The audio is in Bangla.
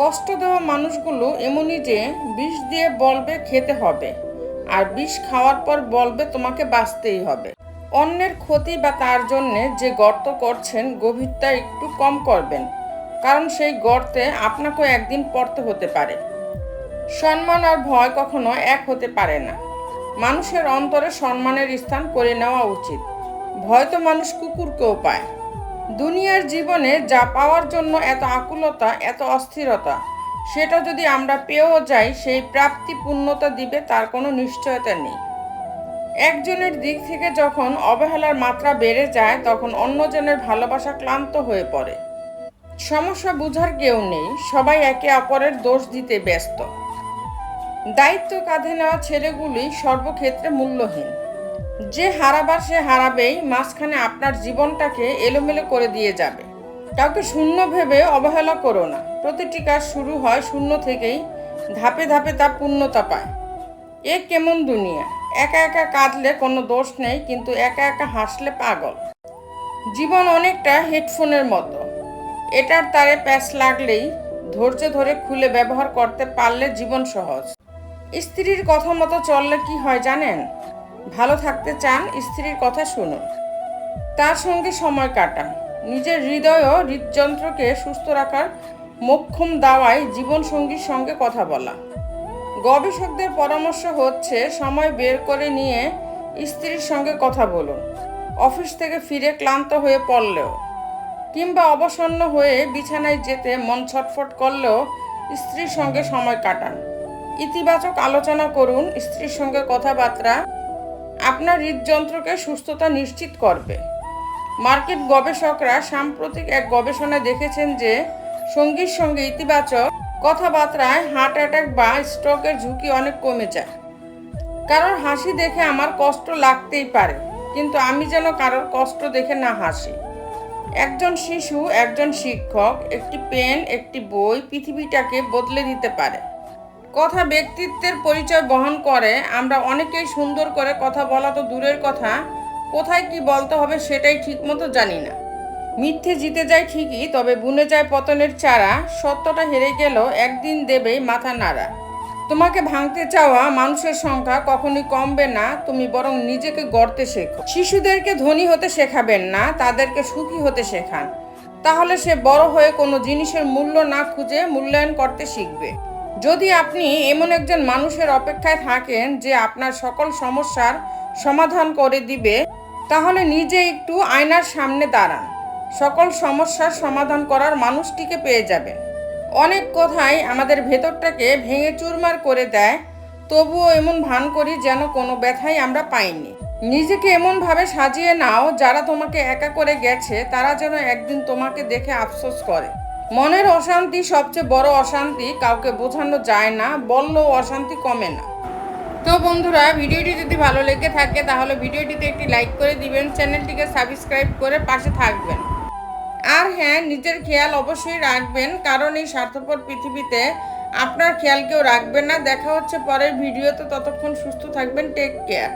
কষ্ট দেওয়া মানুষগুলো এমনই যে বিষ দিয়ে বলবে খেতে হবে, আর বিষ খাওয়ার পর বলবে তোমাকে বাঁচতেই হবে। অন্যের ক্ষতি বা তার জন্যে যে গর্ত করছেন গভীরতা একটু কম করবেন, কারণ সেই গর্তে আপনাকেও একদিন পড়তে হতে পারে। সম্মান আর ভয় কখনো এক হতে পারে না। মানুষের অন্তরে সম্মানের স্থান করে নেওয়া উচিত। ভয় তো মানুষ কুকুরকেও পায়। দুনিয়ার জীবনে যা পাওয়ার জন্য এত আকুলতা, এত অস্থিরতা, সেটা যদি আমরা পেয়েও যাই, সেই প্রাপ্তি পূর্ণতা দিবে তার কোনো নিশ্চয়তা নেই। একজনের দিক থেকে যখন অবহেলার মাত্রা বেড়ে যায়, তখন অন্যজনের ভালোবাসা ক্লান্ত হয়ে পড়ে। সমস্যা বুঝার কেউ নেই, সবাই একে অপরের দোষ দিতে ব্যস্ত। দায়িত্ব কাঁধে নেওয়া ছেলেগুলি সর্বক্ষেত্রে মূল্যহীন। যে হারাবার সে হারাবেই, মাঝখানে আপনার জীবনটাকে এলোমেলো করে দিয়ে যাবে। কাউকে শূন্য ভেবে অবহেলা করো না। প্রতিটি কাজ শুরু হয় শূন্য থেকেই, ধাপে ধাপে তা পূর্ণতা পায়। এ কেমন দুনিয়া! একা একা কাঁদলে কোনো দোষ নেই, কিন্তু একা একা হাসলে পাগল। জীবন অনেকটা হেডফোনের মতো। এটার তারে প্যাচ লাগলেই ধৈর্য ধরে খুলে ব্যবহার করতে পারলে জীবন সহজ। স্ত্রীর কথা মতো চললে কি হয় জানেন? ভালো থাকতে চান, স্ত্রীর কথা শুনুন, তার সঙ্গে সময় কাটান। নিজের হৃদয় ও হৃদযন্ত্রকে সুস্থ রাখার মোক্ষম দাওয়ায় জীবনসঙ্গীর সঙ্গে কথা বলা। গবেষকদের পরামর্শ হচ্ছে, সময় বের করে নিয়ে স্ত্রীর সঙ্গে কথা বলুন। অফিস থেকে ফিরে ক্লান্ত হয়ে পড়লেও কিংবা অবসন্ন হয়ে বিছানায় যেতে মন ছটফট করলেও স্ত্রীর সঙ্গে সময় কাটান। ইতিবাচক আলোচনা করুন। স্ত্রীর সঙ্গে কথাবার্তা আপনার হৃদযন্ত্রকে সুস্থতা নিশ্চিত করবে। মার্কেট গবেষকরা সাম্প্রতিক এক গবেষণায় দেখেছেন যে সঙ্গীর সঙ্গে ইতিবাচক কথাবার্তায় হার্ট অ্যাটাক বা স্ট্রোকের ঝুঁকি অনেক কমে যায়। কারোর হাসি দেখে আমার কষ্ট লাগতেই পারে, কিন্তু আমি যেন কারোর কষ্ট দেখে না হাসি। একজন শিশু, একজন শিক্ষক, একটি পেন, একটি বই পৃথিবীটাকে বদলে দিতে পারে। কথা ব্যক্তিত্বের পরিচয় বহন করে। আমরা অনেকেই সুন্দর করে কথা বলা তো দূরের কথা, কোথায় কি বলতে হবে সেটাই ঠিকমতো জানি না। মিথ্যে জিতে যায় ঠিকই, তবে বুনে যায় পতনের চারা। সত্যটা হেরে গেলেও একদিন দেবেই মাথা নাড়া। তোমাকে ভাঙতে চাওয়া মানুষের সংখ্যা কখনোই কমবে না, তুমি বরং নিজেকে গড়তে শেখো। শিশুদেরকে ধনী হতে শেখাবেন না, তাদেরকে সুখী হতে শেখান। তাহলে সে বড় হয়ে কোনো জিনিসের মূল্য না খুঁজে মূল্যায়ন করতে শিখবে। যদি আপনি এমন একজন মানুষের অপেক্ষায় থাকেন যে আপনার সকল সমস্যার সমাধান করে দিবে, তাহলে নিজে একটু আয়নার সামনে দাঁড়ান। সকল সমস্যার সমাধান করার মানুষটিকে পেয়ে যাবেন। অনেক কথাই আমাদের ভেতরটাকে ভেঙে চুরমার করে দেয়, তবুও এমন ভান করি যেন কোনো ব্যথাই আমরা পাইনি। নিজেকে এমনভাবে সাজিয়ে নাও, যারা তোমাকে একা করে গেছে তারা যেন একদিন তোমাকে দেখে আফসোস করে। মনের অশান্তি সবচেয়ে বড় অশান্তি, কাউকে বোঝানো যায় না, বললেও অশান্তি কমে না। তো বন্ধুরা, ভিডিওটি যদি ভালো লেগে থাকে তাহলে ভিডিওটিতে একটি লাইক করে দিবেন, চ্যানেলটিকে সাবস্ক্রাইব করে পাশে থাকবেন। আর হ্যাঁ, নিজের খেয়াল অবশ্যই রাখবেন, কারণ এই স্বার্থপর পৃথিবীতে আপনার খেয়াল কেউ রাখবে না। দেখা হচ্ছে পরের ভিডিওতে, ততক্ষণ সুস্থ থাকবেন। Take care.